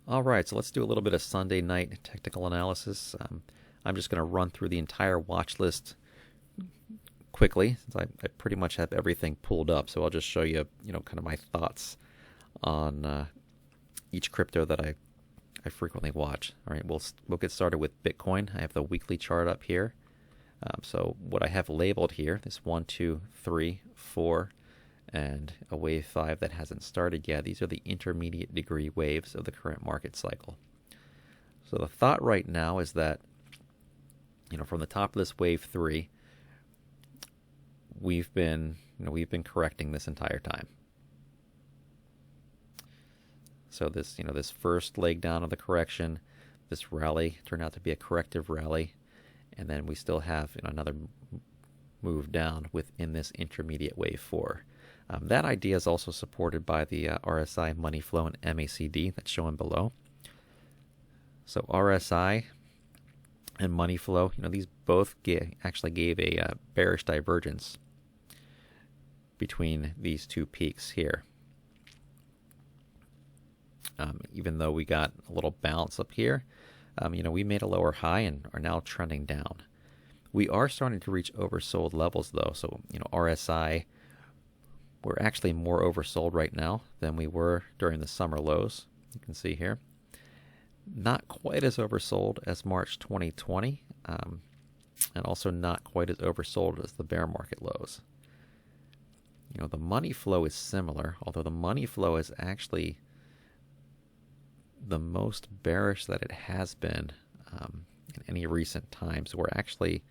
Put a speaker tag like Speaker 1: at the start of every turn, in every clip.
Speaker 1: All right, so let's do a little bit of Sunday night technical analysis. I'm just going to run through the entire watch list quickly, since I pretty much have everything pulled up. So I'll just show you, kind of my thoughts on each crypto that I frequently watch. All right, we'll get started with Bitcoin. I have the weekly chart up here. So what I have labeled here, this 1, 2, 3, 4, and a wave 5 that hasn't started yet. These are the intermediate degree waves of the current market cycle. So the thought right now is that, from the top of this wave 3, we've been correcting this entire time. So this first leg down of the correction, this rally turned out to be a corrective rally, and then we still have another move down within this intermediate wave 4. That idea is also supported by the RSI money flow and MACD that's shown below. So RSI and money flow, these both actually gave a bearish divergence between these two peaks here. Even though we got a little bounce up here, we made a lower high and are now trending down. We are starting to reach oversold levels though. So, RSI, we're actually more oversold right now than we were during the summer lows. You can see here. Not quite as oversold as March 2020, and also not quite as oversold as the bear market lows. The money flow is similar, although the money flow is actually the most bearish that it has been in any recent times. We're actually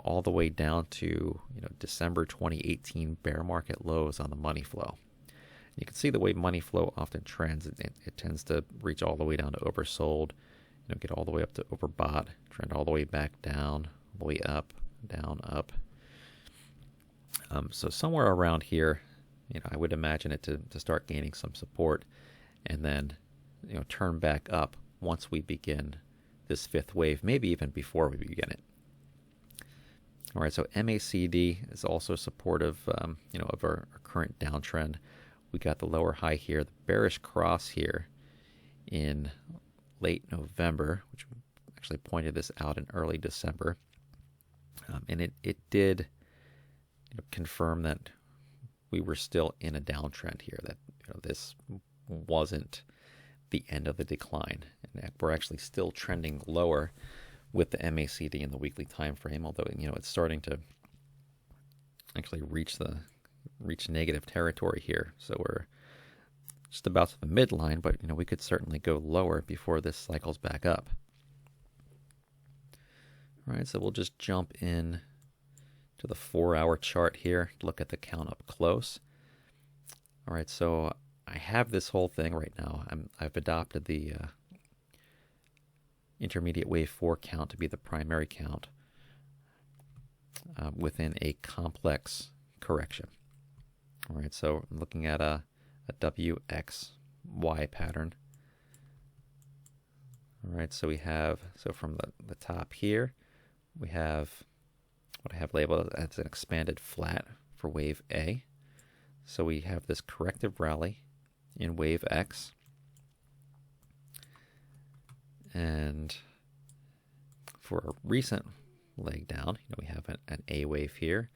Speaker 1: all the way down to December 2018 bear market lows on the money flow. You can see the way money flow often trends. It tends to reach all the way down to oversold, get all the way up to overbought, trend all the way back down, all the way up, down, up. So somewhere around here, I would imagine it to start gaining some support, and then turn back up once we begin this fifth wave, maybe even before we begin it. All right, so MACD is also supportive, of our current downtrend. We got the lower high here, the bearish cross here in late November, which actually pointed this out in early December, and it did confirm that we were still in a downtrend here. That this wasn't the end of the decline, and we're actually still trending lower with the MACD in the weekly time frame, although it's starting to actually reach negative territory here. So we're just about to the midline, but we could certainly go lower before this cycles back up. All right, so we'll just jump in to the 4-hour chart here to look at the count up close. All right, so I have this whole thing right now. I've adopted the intermediate wave 4 count to be the primary count within a complex correction. All right, so I'm looking at a WXY pattern. All right, so we have, from the top here, we have what I have labeled as an expanded flat for wave A. So we have this corrective rally in wave X. And for a recent leg down, we have an A wave here,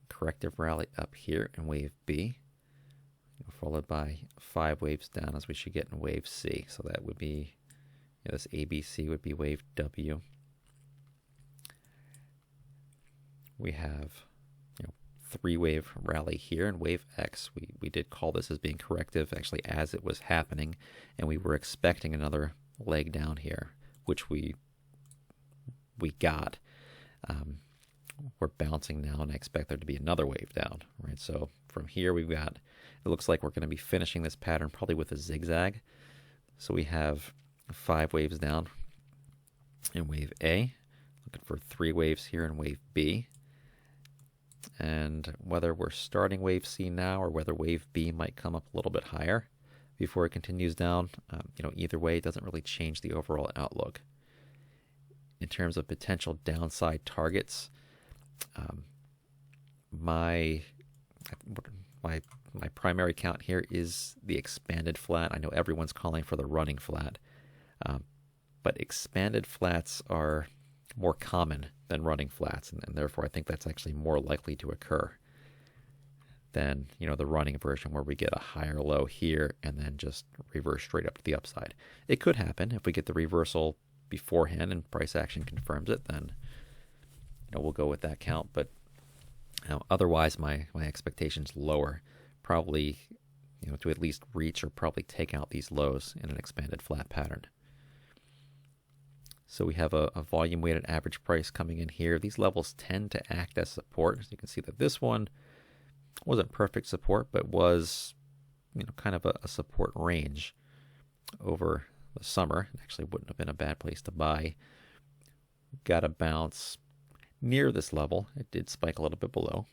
Speaker 1: corrective rally up here in wave B, followed by 5 waves down as we should get in wave C. So that would be, this ABC would be wave W. We have 3-wave rally here in wave X. We did call this as being corrective actually as it was happening, and we were expecting another leg down here, which we got. We're bouncing now, and I expect there to be another wave down. Right, so from here it looks like we're going to be finishing this pattern probably with a zigzag. So we have 5 waves down in wave A, looking for 3 waves here in wave B. And whether we're starting wave C now or whether wave B might come up a little bit higher before it continues down, either way, it doesn't really change the overall outlook. In terms of potential downside targets, my primary count here is the expanded flat. I know everyone's calling for the running flat. But expanded flats are more common than running flats, and therefore I think that's actually more likely to occur than, the running version where we get a higher low here and then just reverse straight up to the upside. It could happen if we get the reversal beforehand and price action confirms it, then we'll go with that count. But otherwise, my expectation's lower, probably to at least reach or probably take out these lows in an expanded flat pattern. So we have a volume weighted average price coming in here. These levels tend to act as support. So you can see that this one wasn't perfect support, but was kind of a support range over the summer. It actually wouldn't have been a bad place to buy. Got a bounce near this level. It did spike a little bit below,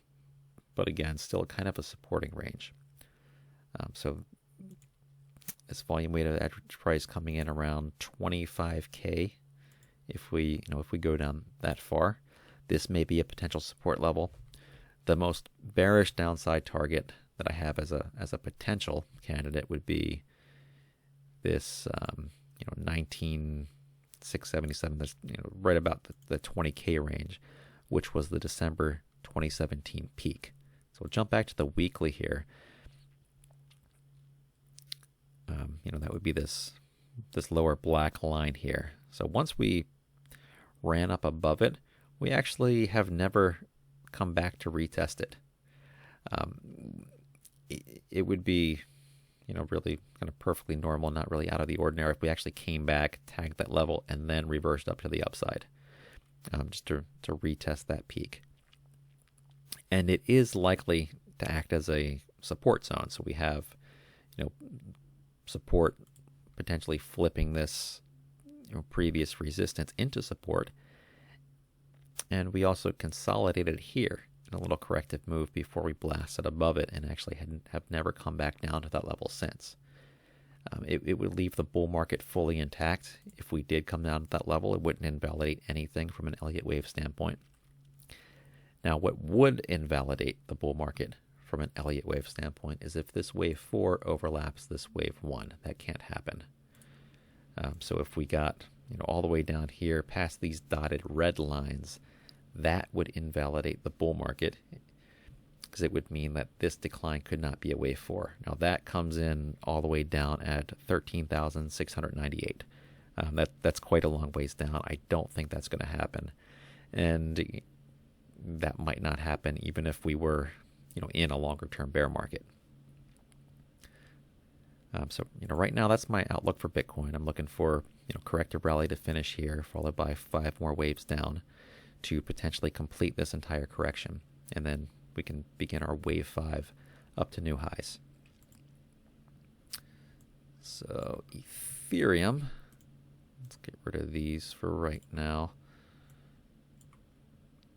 Speaker 1: but again, still kind of a supporting range. So this volume weighted average price coming in around 25K. If we go down that far, this may be a potential support level. The most bearish downside target that I have as a potential candidate would be this 19,677. That's right about the 20K range, which was the December 2017 peak. So we'll jump back to the weekly here. That would be this lower black line here. So once we ran up above it, we actually have never come back to retest it. It would be, really kind of perfectly normal, not really out of the ordinary if we actually came back, tagged that level, and then reversed up to the upside, just to retest that peak. And it is likely to act as a support zone. So we have, support potentially flipping this previous resistance into support. And we also consolidated here in a little corrective move before we blasted above it and actually have never come back down to that level since. It would leave the bull market fully intact. If we did come down to that level, it wouldn't invalidate anything from an Elliott Wave standpoint. Now, what would invalidate the bull market from an Elliott Wave standpoint is if this wave 4 overlaps this wave 1. That can't happen. So if we got all the way down here past these dotted red lines, that would invalidate the bull market, because it would mean that this decline could not be a wave 4. Now that comes in all the way down at 13,698. That's quite a long ways down. I don't think that's going to happen, and that might not happen even if we were in a longer term bear market. So right now that's my outlook for Bitcoin. I'm looking for corrective rally to finish here, followed by 5 more waves down to potentially complete this entire correction, and then we can begin our wave 5 up to new highs. So Ethereum, let's get rid of these for right now.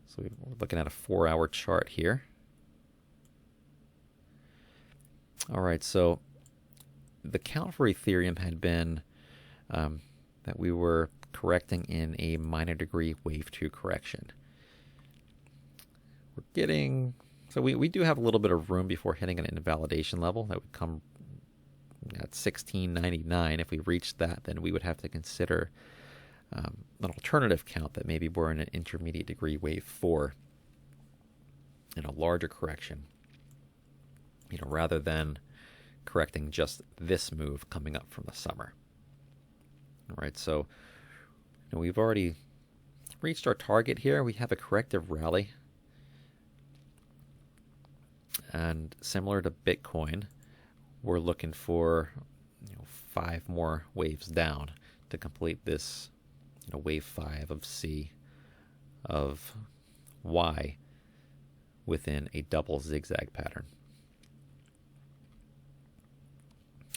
Speaker 1: So we're looking at a 4-hour chart here. All right, so the count for Ethereum had been that we were correcting in a minor degree wave 2 correction. We're getting, so we do have a little bit of room before hitting an invalidation level that would come at 1699. If we reached that, then we would have to consider an alternative count that maybe we're in an intermediate degree wave 4 in a larger correction, rather than correcting just this move coming up from the summer. All right, so we've already reached our target here. We have a corrective rally, and similar to Bitcoin, we're looking for 5 more waves down to complete this wave 5 of C of Y within a double zigzag pattern.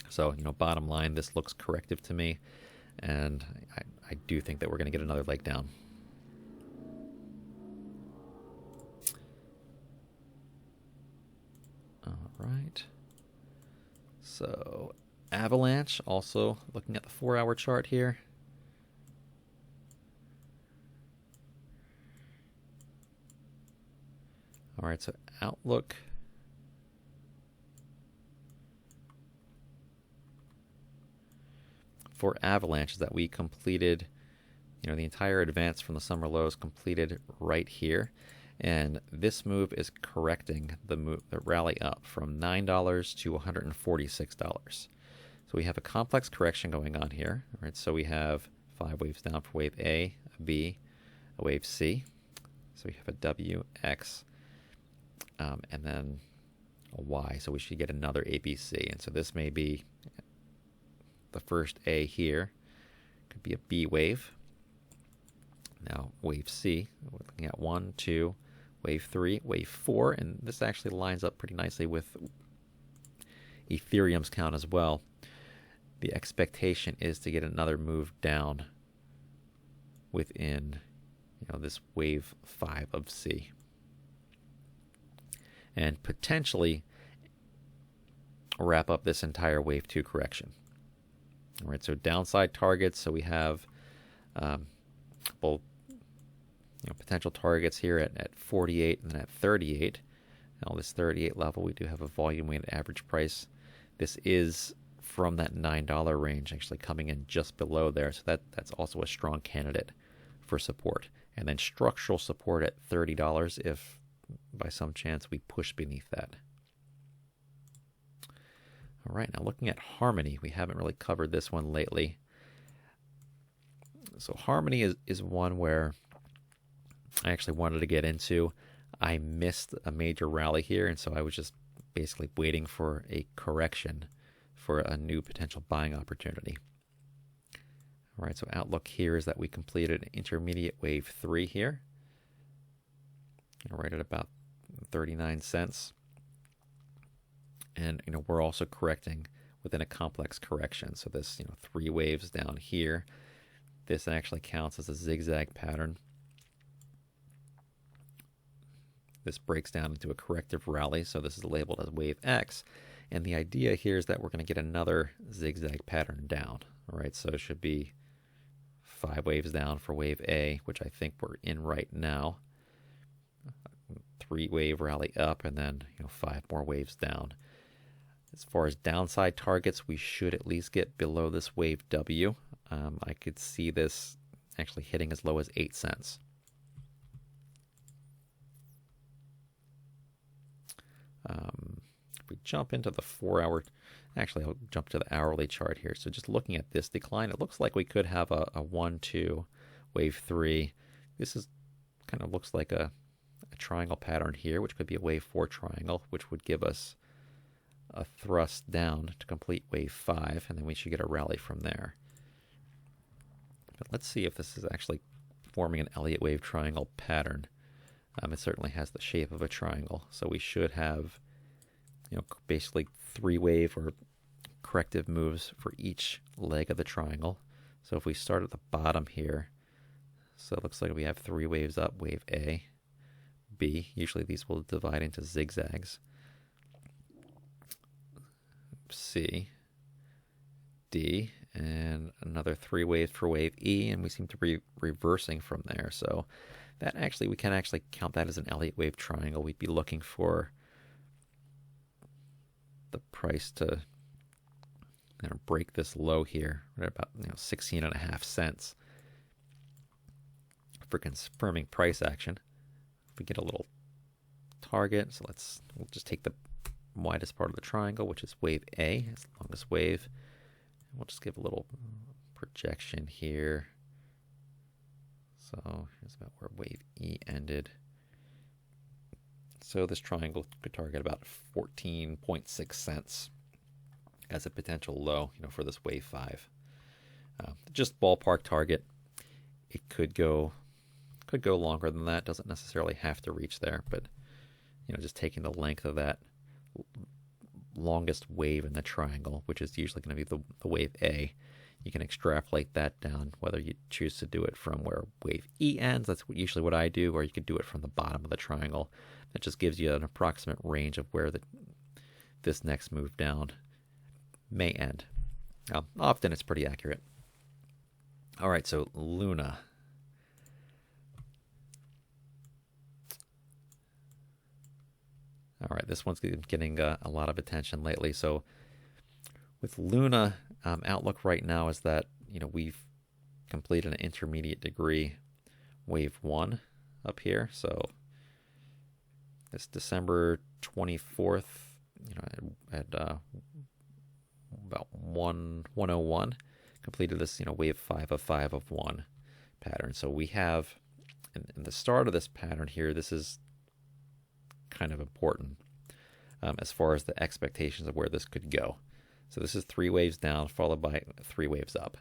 Speaker 1: So, bottom line, this looks corrective to me, and I do think that we're going to get another leg down. All right. So, Avalanche, also looking at the 4-hour chart here. All right, so outlook. for Avalanche is that we completed, the entire advance from the summer lows completed right here. And this move is correcting the rally up from $9 to $146. So we have a complex correction going on here. Right? So we have 5 waves down for wave A, a B, a wave C. So we have a W, X, and then a Y. So we should get another ABC. And so this may be the first A here. Could be a B wave. Now wave C, we're looking at 1, 2, wave 3, wave 4, and this actually lines up pretty nicely with Ethereum's count as well. The expectation is to get another move down within this wave 5 of C. And potentially wrap up this entire wave 2 correction. All right, so downside targets, so we have both potential targets here at 48 and then at 38. Now this 38 level, we do have a volume weighted average price. This is from that $9 range, actually coming in just below there. So that's also a strong candidate for support. And then structural support at $30 if by some chance we push beneath that. All right, now looking at Harmony, we haven't really covered this one lately. So Harmony is one where I actually wanted to get into. I missed a major rally here, and so I was just basically waiting for a correction for a new potential buying opportunity. All right, so outlook here is that we completed intermediate wave 3 here, right at about 39 cents. And we're also correcting within a complex correction. So this 3 waves down here, this actually counts as a zigzag pattern. This breaks down into a corrective rally, so this is labeled as wave X. And the idea here is that we're going to get another zigzag pattern down. All right, so it should be 5 waves down for wave A, which I think we're in right now. 3 wave rally up, and then 5 more waves down. As far as downside targets, we should at least get below this wave W. I could see this actually hitting as low as 8 cents. If we jump into the 4-hour, actually I'll jump to the hourly chart here. So just looking at this decline, it looks like we could have a 1, 2, wave 3. This is kind of looks like a triangle pattern here, which could be a wave 4 triangle, which would give us a thrust down to complete wave 5, and then we should get a rally from there. But let's see if this is actually forming an Elliott Wave triangle pattern. It certainly has the shape of a triangle, so we should have basically 3 wave or corrective moves for each leg of the triangle. So if we start at the bottom here, so it looks like we have 3 waves up, wave A, B. Usually these will divide into zigzags. C, D, and another 3 waves for wave E, and we seem to be reversing from there. So that actually, we can actually count that as an Elliott Wave triangle. We'd be looking for the price to break this low here at about 16.5 cents for confirming price action. If we get a little target, so we'll just take the widest part of the triangle, which is wave A, it's the longest wave. We'll just give a little projection here. So here's about where wave E ended. So this triangle could target about 14.6 cents as a potential low, for this wave 5. Just ballpark target. It could go longer than that. Doesn't necessarily have to reach there, but just taking the length of that longest wave in the triangle, which is usually going to be the wave A, you can extrapolate that down, whether you choose to do it from where wave E ends. That's usually what I do, or you could do it from the bottom of the triangle. That just gives you an approximate range of where this next move down may end. Often it's pretty accurate. All right, so Luna. All right, this one's getting a lot of attention lately. So With Luna, outlook right now is that, we've completed an intermediate degree wave 1 up here. So this December 24th, at about 101, completed this, wave 5 of 1 pattern. So we have, in the start of this pattern here, this is kind of important as far as the expectations of where this could go. So this is 3 waves down followed by 3 waves up.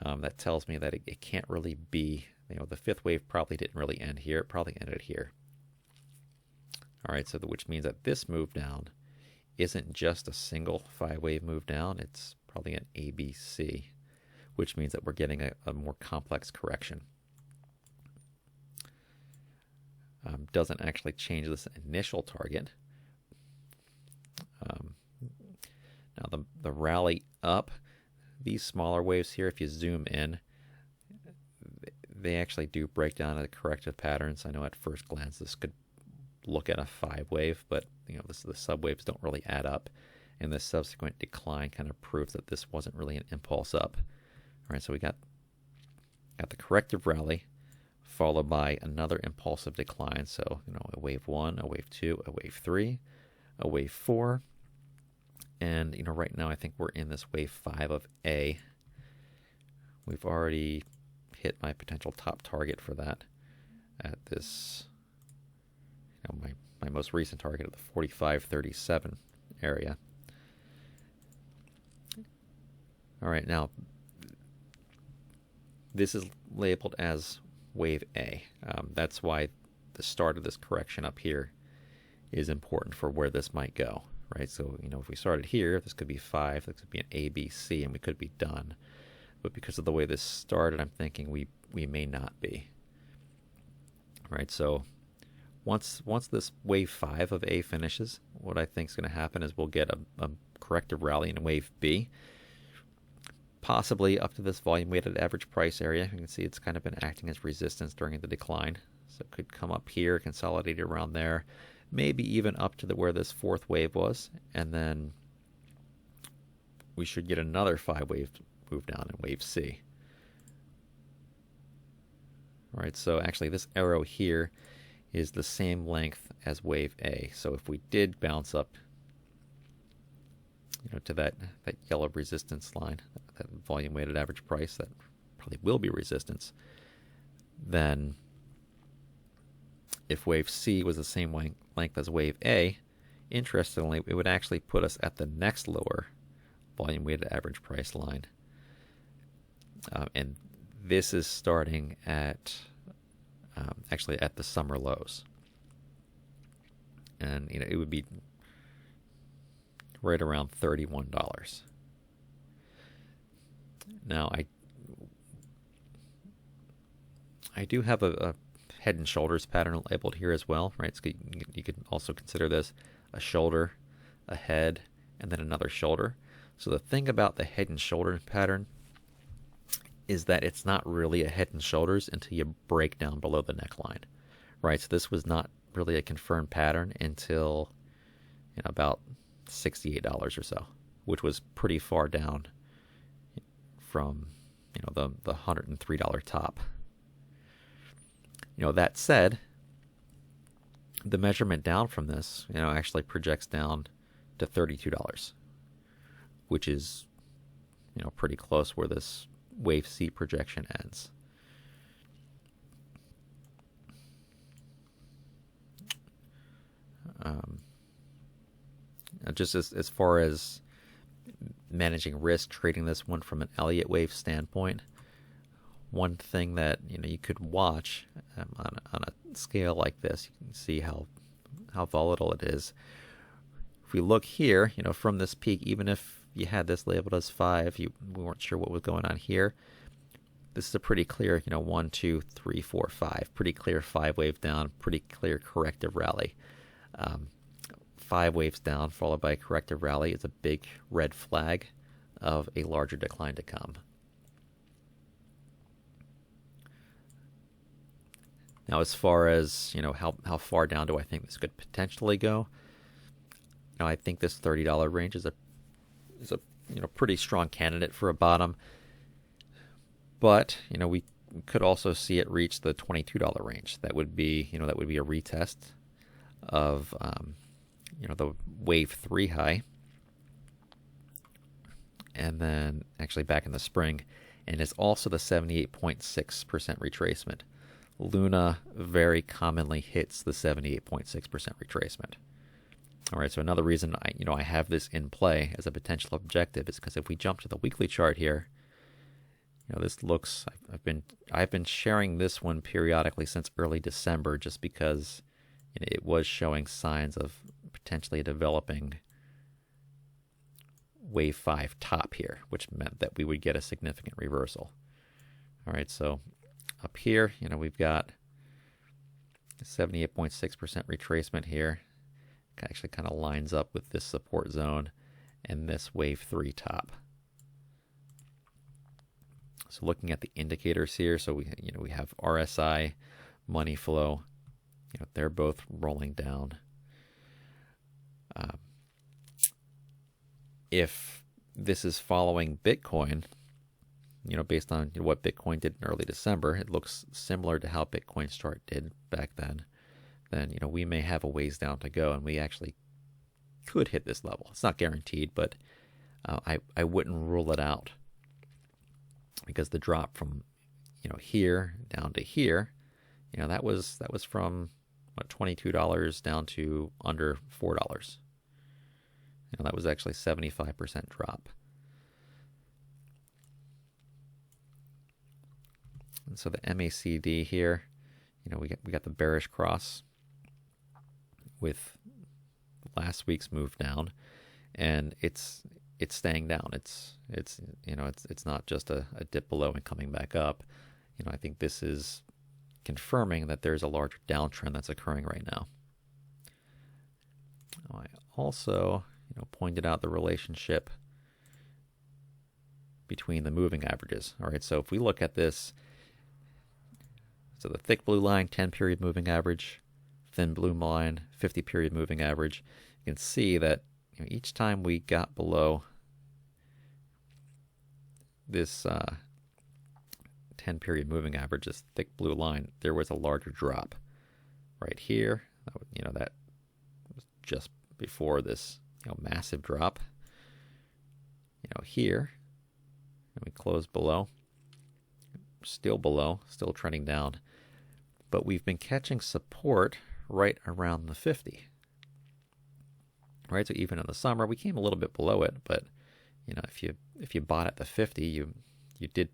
Speaker 1: That tells me that it can't really be, the 5th wave probably didn't really end here. It probably ended here. All right, so which means that this move down isn't just a single 5-wave move down. It's probably an ABC, which means that we're getting a more complex correction. Doesn't actually change this initial target. Now the rally up, these smaller waves here, if you zoom in, they actually do break down into corrective patterns. I know at first glance this could look at a 5-wave, but the subwaves don't really add up, and the subsequent decline kind of proves that this wasn't really an impulse up. All right, so we got the corrective rally followed by another impulsive decline. So a wave 1, a wave 2, a wave 3, a wave 4. And right now I think we're in this wave 5 of A. We've already hit my potential top target for that at this, my most recent target at the 45.37 area. All right, now this is labeled as wave A. That's why the start of this correction up here is important for where this might go. Right, so if we started here, this could be 5, this could be an A, B, C, and we could be done. But because of the way this started, I'm thinking we may not be. All right, so once this wave 5 of A finishes, what I think is going to happen is we'll get a corrective rally in wave B, possibly up to this volume weighted average price area. You can see it's kind of been acting as resistance during the decline. So it could come up here, consolidate around there, maybe even up to where this 4th wave was, and then we should get another 5-wave move down in wave C. All right, so actually this arrow here is the same length as wave A. So if we did bounce up to that yellow resistance line, that volume weighted average price, that probably will be resistance, then if wave C was the same length as wave A, interestingly, it would actually put us at the next lower volume weighted average price line. And this is starting at actually at the summer lows. And it would be right around $31. Now I do have a head and shoulders pattern labeled here as well, right? So you could also consider this a shoulder, a head, and then another shoulder. So the thing about the head and shoulders pattern is that it's not really a head and shoulders until you break down below the neckline, right? So this was not really a confirmed pattern until about $68 or so, which was pretty far down from the $103 top. That said, the measurement down from this, actually projects down to $32, which is, pretty close where this wave C projection ends. Just as far as managing risk, trading this one from an Elliott Wave standpoint, one thing that you could watch on a scale like this, you can see how volatile it is. If we look here, from this peak, even if you had this labeled as 5, we weren't sure what was going on here. This is a pretty clear, 1, 2, 3, 4, 5, pretty clear 5-wave down, pretty clear corrective rally. 5 waves down followed by a corrective rally is a big red flag of a larger decline to come. Now, as far as how far down do I think this could potentially go? I think this $30 range is a pretty strong candidate for a bottom. But we could also see it reach the $22 range. That would be a retest of the wave 3 high, and then actually back in the spring, and it's also the 78.6% retracement. Luna very commonly hits the 78.6% retracement. All right, so another reason I have this in play as a potential objective is because if we jump to the weekly chart here, this looks, I've been sharing this one periodically since early December, just because it was showing signs of potentially developing wave 5 top here, which meant that we would get a significant reversal. All right, so up here, we've got 78.6% retracement here. Actually kind of lines up with this support zone and this wave 3 top. So looking at the indicators here, so we have RSI, money flow, they're both rolling down. If this is following Bitcoin, based on what Bitcoin did in early December, it looks similar to how Bitcoin's chart did back then. Then we may have a ways down to go, and we actually could hit this level. It's not guaranteed, but I wouldn't rule it out, because the drop from here down to here, that was from what, $22 down to under $4. That was actually 75% drop. And so the MACD here, we got the bearish cross with last week's move down, and it's staying down. It's not just a dip below and coming back up. I think this is confirming that there's a larger downtrend that's occurring right now. I also pointed out the relationship between the moving averages. All right, so if we look at this, so the thick blue line, 10-period moving average, thin blue line, 50-period moving average, you can see that each time we got below this 10-period moving average, this thick blue line, there was a larger drop. Right here, that was just before this massive drop. Here, and we close below, still below, still trending down, but we've been catching support right around the 50. Right, so even in the summer, we came a little bit below it, but if you bought at the 50, you did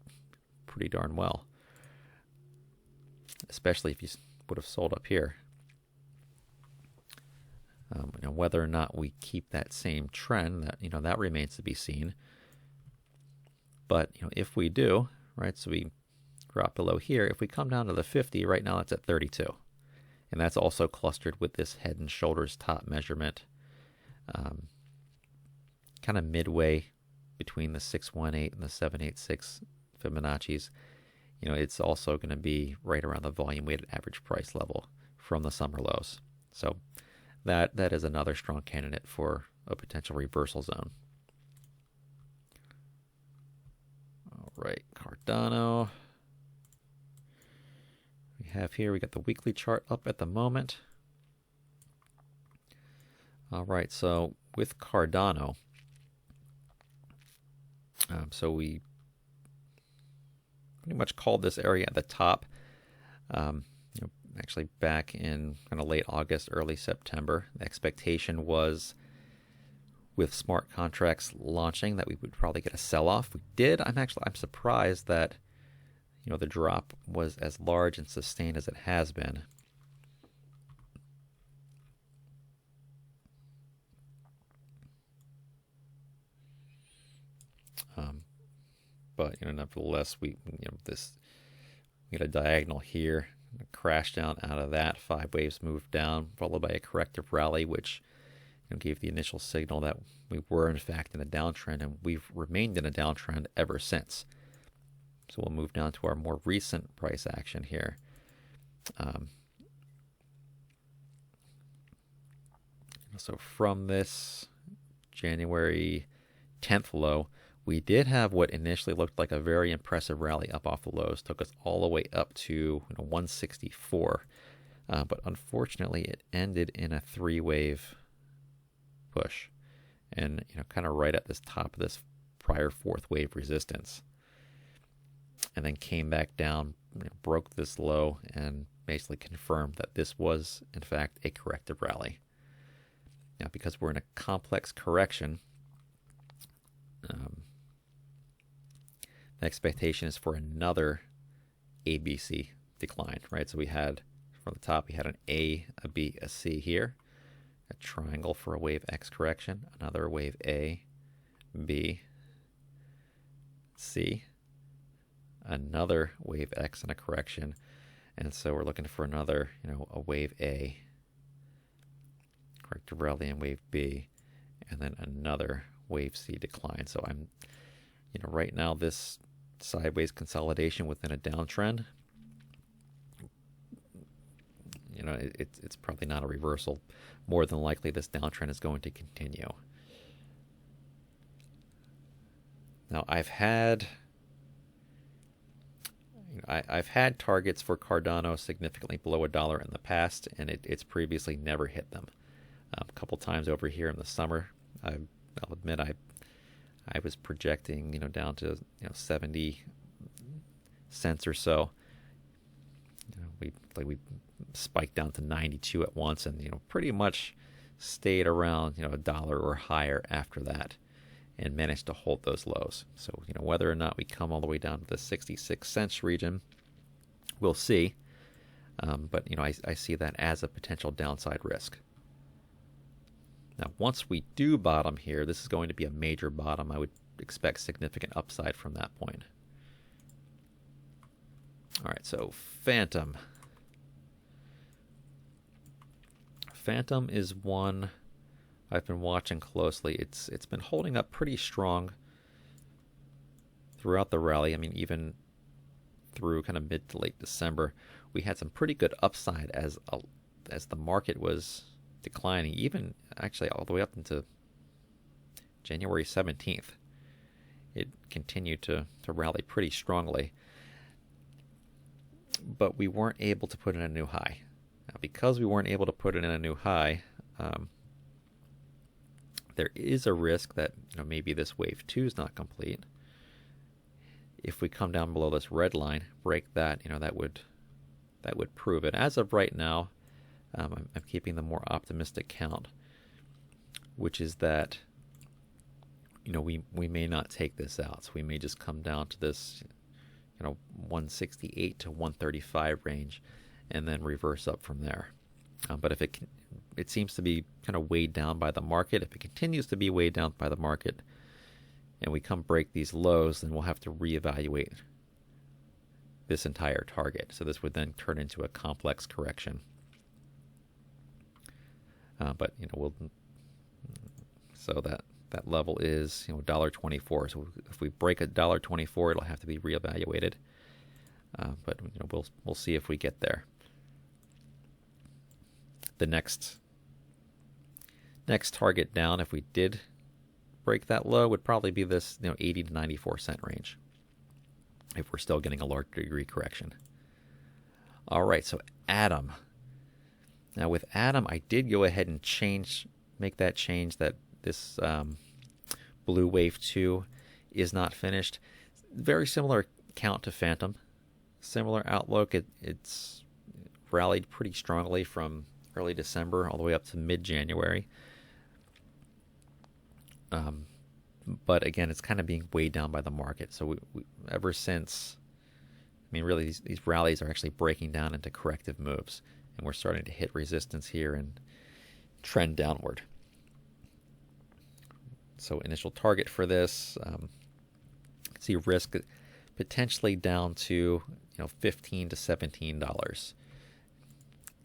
Speaker 1: pretty darn well, especially if you would have sold up here. Whether or not we keep that same trend, that remains to be seen. But if we do, right, so we drop below here, if we come down to the 50, right now it's at 32, and that's also clustered with this head and shoulders top measurement, kind of midway between the 618 and the 786 Fibonacci's. It's also going to be right around the volume weighted average price level from the summer lows. So that is another strong candidate for a potential reversal zone. All right, Cardano. We got the weekly chart up at the moment. All right, so with Cardano, so we pretty much called this area at the top, actually back in kind of late August, early September. The expectation was, with smart contracts launching, that we would probably get a sell-off. We did. I'm surprised that the drop was as large and sustained as it has been. But nevertheless, we get a diagonal here, a crash down out of that. 5 waves moved down, followed by a corrective rally, which gave the initial signal that we were in fact in a downtrend, and we've remained in a downtrend ever since. So we'll move down to our more recent price action here. So from this January 10th low, we did have what initially looked like a very impressive rally up off the lows, took us all the way up to 164. But unfortunately, it ended in a three-wave push, and kind of right at this top of this prior fourth wave resistance, and then came back down, broke this low, and basically confirmed that this was in fact a corrective rally. Now, because we're in a complex correction, the expectation is for another ABC decline, right? So we had from the top, we had an A, a B, a C here, a triangle for a wave X correction, another wave A, B, C, another wave X and a correction, and so we're looking for another, a wave A, corrective rally, and wave B, and then another wave C decline. So I'm, right now this sideways consolidation within a downtrend, it's probably not a reversal. More than likely, this downtrend is going to continue. Now, I've had targets for Cardano significantly below $1 in the past, and it's previously never hit them. A couple times over here in the summer, I'll admit I was projecting down to 70 cents or so. We spiked down to 92 at once, and pretty much stayed around $1 or higher after that, and managed to hold those lows. So whether or not we come all the way down to the 66 cents region, we'll see. But I see that as a potential downside risk. Now, once we do bottom here, this is going to be a major bottom. I would expect significant upside from that point. All right, so Phantom. Phantom is one I've been watching closely. It's been holding up pretty strong throughout the rally. I mean, even through kind of mid to late December, we had some pretty good upside as the market was declining, even actually all the way up into January 17th. It continued to rally pretty strongly, but we weren't able to put in a new high. Now, because we weren't able to put it in a new high, there is a risk that maybe this wave 2 is not complete. If we come down below this red line, break that, that would prove it. As of right now, I'm keeping the more optimistic count, which is that we may not take this out. So we may just come down to this 168 to 135 range, and then reverse up from there. But if it seems to be kind of weighed down by the market. If it continues to be weighed down by the market, and we come break these lows, then we'll have to reevaluate this entire target. So this would then turn into a complex correction. But so that level is $1.24. So if we break $1.24, it'll have to be reevaluated. But we'll see if we get there. The next target down, if we did break that low, would probably be this 80 to 94 cent range, if we're still getting a large degree correction. All right, so Atom. Now with Atom, I did go ahead and make that change that this blue wave 2 is not finished. Very similar count to Phantom, similar outlook. It's rallied pretty strongly from early December all the way up to mid-January. But again, it's kind of being weighed down by the market. So we ever since, really these rallies are actually breaking down into corrective moves, and we're starting to hit resistance here and trend downward. So initial target for this, see risk potentially down to $15 to $17.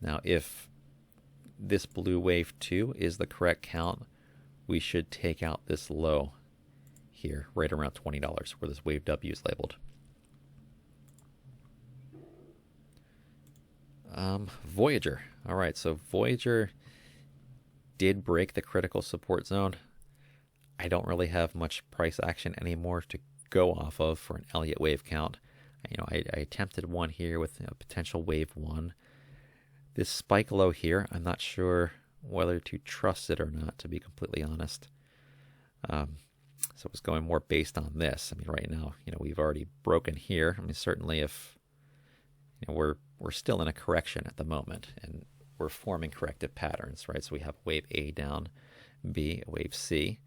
Speaker 1: Now, if this blue wave 2 is the correct count, we should take out this low here, right around $20, where this wave W is labeled. Voyager. All right, so Voyager did break the critical support zone. I don't really have much price action anymore to go off of for an Elliott wave count. I attempted one here with a potential wave 1. This spike low here, I'm not sure whether to trust it or not, to be completely honest. So I was going more based on this. Right now, we've already broken here. Certainly if we're still in a correction at the moment, and we're forming corrective patterns, right? So we have wave A down, B, wave C.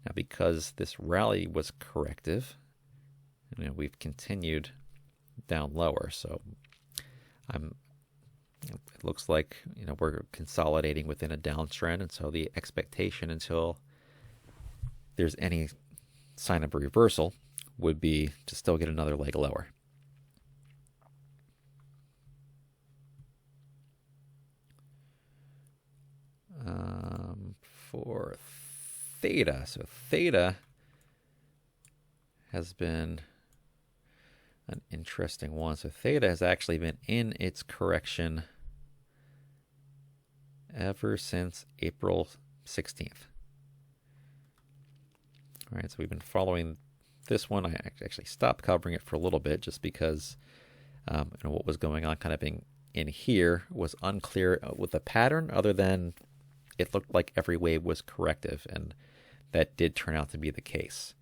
Speaker 1: Now, because this rally was corrective, we've continued down lower. So it looks like we're consolidating within a downtrend, and so the expectation until there's any sign of a reversal would be to still get another leg lower. For theta, so theta has been an interesting one. So theta has actually been in its correction ever since April 16th. All right, so we've been following this one. I actually stopped covering it for a little bit just because what was going on kind of in here was unclear with the pattern, other than it looked like every wave was corrective, and that did turn out to be the case.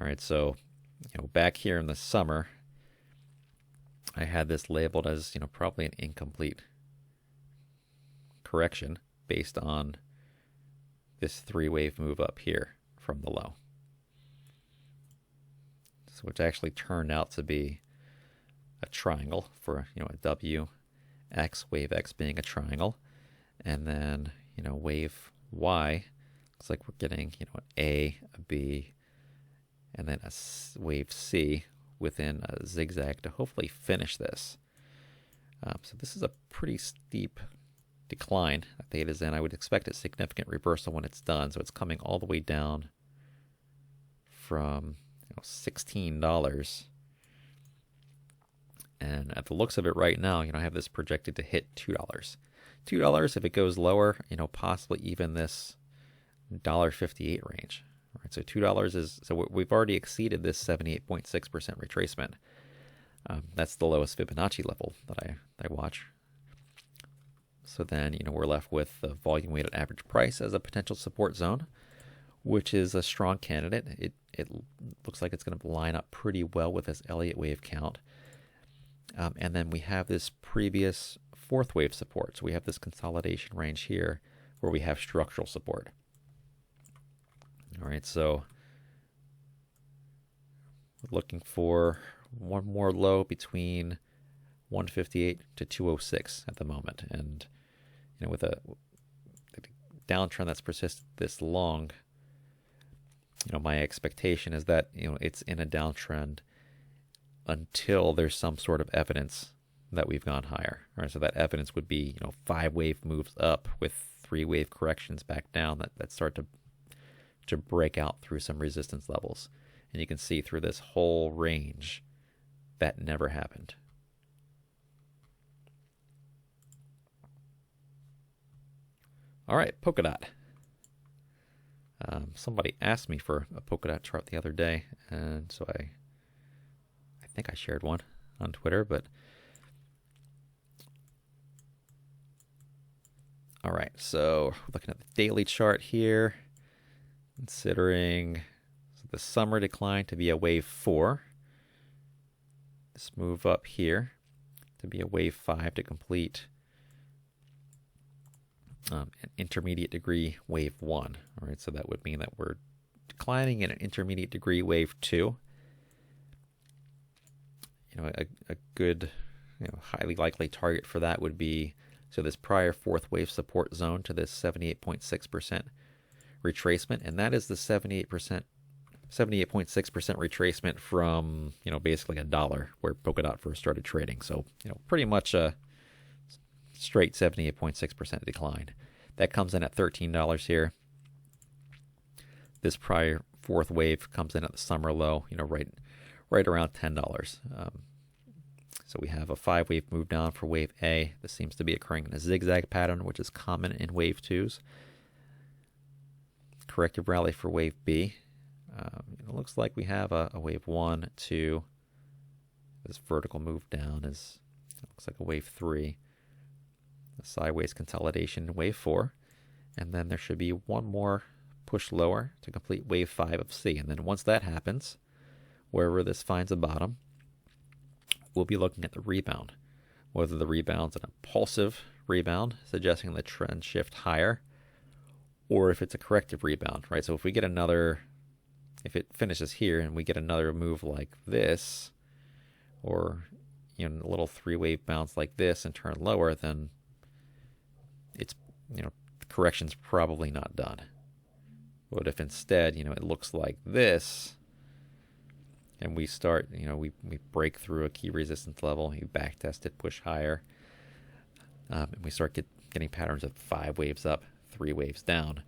Speaker 1: All right, so back here in the summer, I had this labeled as probably an incomplete correction based on this 3-wave move up here from the low. So which actually turned out to be a triangle for a W, X, wave X being a triangle, and then wave Y looks like we're getting an A, a B, and then a wave C within a zigzag to hopefully finish this. So this is a pretty steep decline that theta's in. I would expect a significant reversal when it's done. So it's coming all the way down from $16. And at the looks of it right now, I have this projected to hit $2. $2 if it goes lower, possibly even this $1.58 range. All right, so $2 is, so we've already exceeded this 78.6% retracement. That's the lowest Fibonacci level that I watch. So then, we're left with the volume weighted average price as a potential support zone, which is a strong candidate. It looks like it's going to line up pretty well with this Elliott wave count. And then we have this previous 4th wave support. So we have this consolidation range here where we have structural support. All right, so we're looking for one more low between 158 to 206 at the moment. And with a downtrend that's persisted this long, my expectation is that it's in a downtrend until there's some sort of evidence that we've gone higher. All right, so that evidence would be 5-wave moves up with 3-wave corrections back down that start to break out through some resistance levels. And you can see through this whole range that never happened. All right, polka dot. Somebody asked me for a polka dot chart the other day, and so I think I shared one on Twitter, but all right, so looking at the daily chart here, considering the summer decline to be a wave 4, this move up here to be a wave 5 to complete an intermediate degree wave 1. All right, so that would mean that we're declining in an intermediate degree wave 2. A good, highly likely target for that would be this prior 4th wave support zone to this 78.6% retracement, and that is the 78.6% retracement from basically $1 where Polkadot first started trading. So pretty much a straight 78.6% decline. That comes in at $13 here. This prior 4th wave comes in at the summer low, right around $10. So we have a 5-wave move down for wave A. This seems to be occurring in a zigzag pattern, which is common in wave 2s. corrective rally for wave B. It looks like we have a wave 1, 2. This vertical move down is, looks like a wave 3. A sideways consolidation in wave 4. And then there should be one more push lower to complete wave 5 of C. And then once that happens, wherever this finds a bottom, we'll be looking at the rebound. Whether the rebound's an impulsive rebound, suggesting the trend shift higher, or if it's a corrective rebound, right? So if we get another, if it finishes here and we get another move like this, or a little 3-wave bounce like this and turn lower, then it's, the correction's probably not done. But if instead, it looks like this, and we start, we break through a key resistance level, you back test it, push higher, and we start getting patterns of 5 waves up, 3 waves down,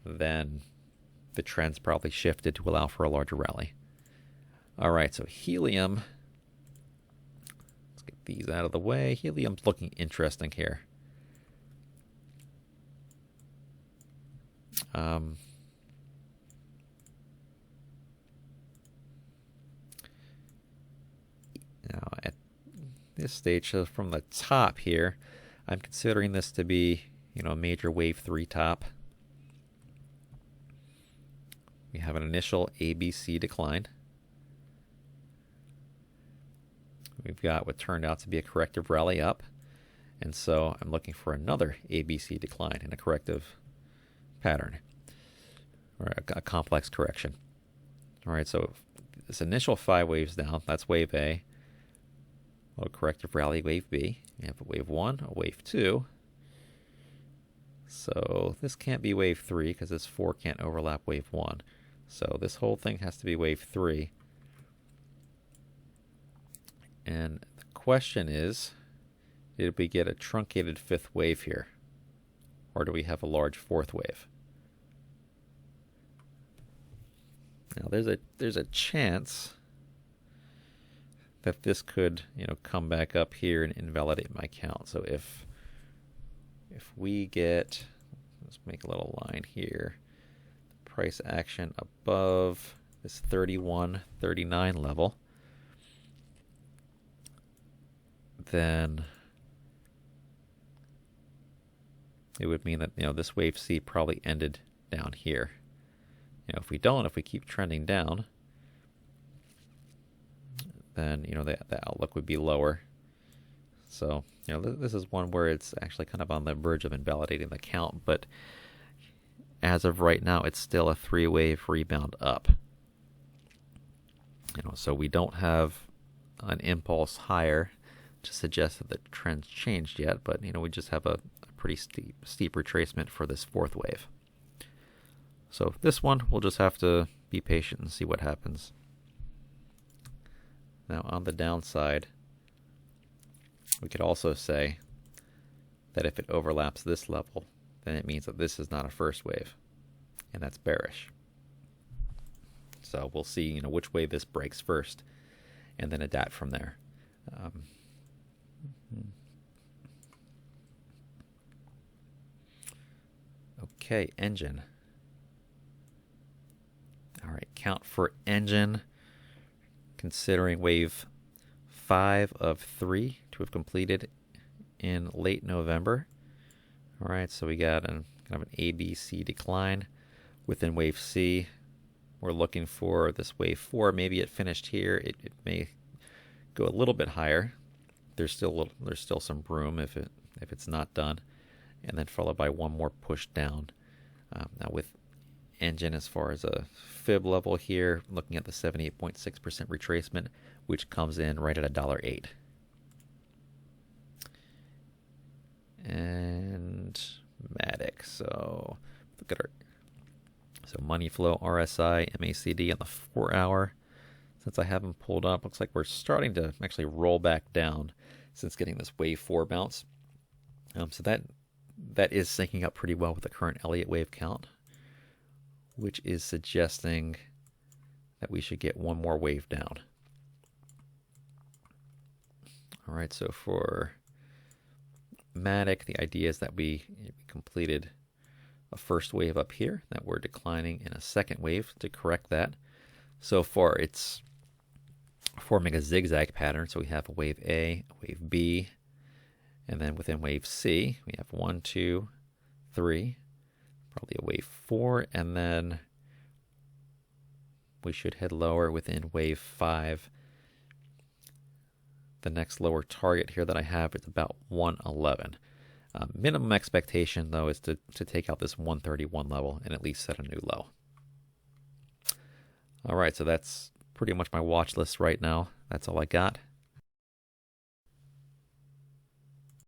Speaker 1: then the trend's probably shifted to allow for a larger rally. All right, so helium, let's get these out of the way. Helium's looking interesting here. Now at this stage, so from the top here, I'm considering this to be, a major wave 3 top. We have an initial ABC decline. We've got what turned out to be a corrective rally up. And so I'm looking for another ABC decline in a corrective pattern, or a complex correction. All right, so this initial 5 waves down, that's wave A. A corrective rally, wave B. We have a wave 1, a wave 2. So this can't be wave 3 because this 4 can't overlap wave 1. So this whole thing has to be wave 3. And the question is, did we get a truncated 5th wave here? Or do we have a large 4th wave? Now there's a chance that this could, come back up here and invalidate my count. So if we get, let's make a little line here, price action above this 31.39 level, then it would mean that, this wave C probably ended down here. If we don't, if we keep trending down, then, the outlook would be lower. So, this is one where it's actually kind of on the verge of invalidating the count, but as of right now, it's still a 3-wave rebound up. So we don't have an impulse higher to suggest that the trend's changed yet, but, we just have a pretty steep retracement for this 4th wave. So this one, we'll just have to be patient and see what happens. Now on the downside, we could also say that if it overlaps this level, then it means that this is not a 1st wave, and that's bearish. So we'll see, which way this breaks first, and then adapt from there. Okay, engine. All right, count for engine, considering wave 5 of 3 to have completed in late November. All right, so we got kind of an ABC decline within wave C. We're looking for this wave 4. Maybe it finished here. It may go a little bit higher. There's still some room if it's not done, and then followed by one more push down. Now with engine, as far as a fib level here, looking at the 78.6% retracement, which comes in right at $1.08. And MATIC. So look at our money flow, RSI, MACD on the 4-hour. Since I haven't pulled up, looks like we're starting to actually roll back down since getting this wave 4 bounce. So that is syncing up pretty well with the current Elliott wave count, which is suggesting that we should get one more wave down. All right, so for MATIC, the idea is that we completed a first wave up here that we're declining in a second wave to correct that. So far, it's forming a zigzag pattern. So we have a wave A, a wave B, and then within wave C, we have 1, 2, 3, probably a wave 4, and then we should head lower within wave 5. The next lower target here that I have is about 111. Minimum expectation, though, is to take out this 131 level and at least set a new low. All right, so that's pretty much my watch list right now. That's all I got.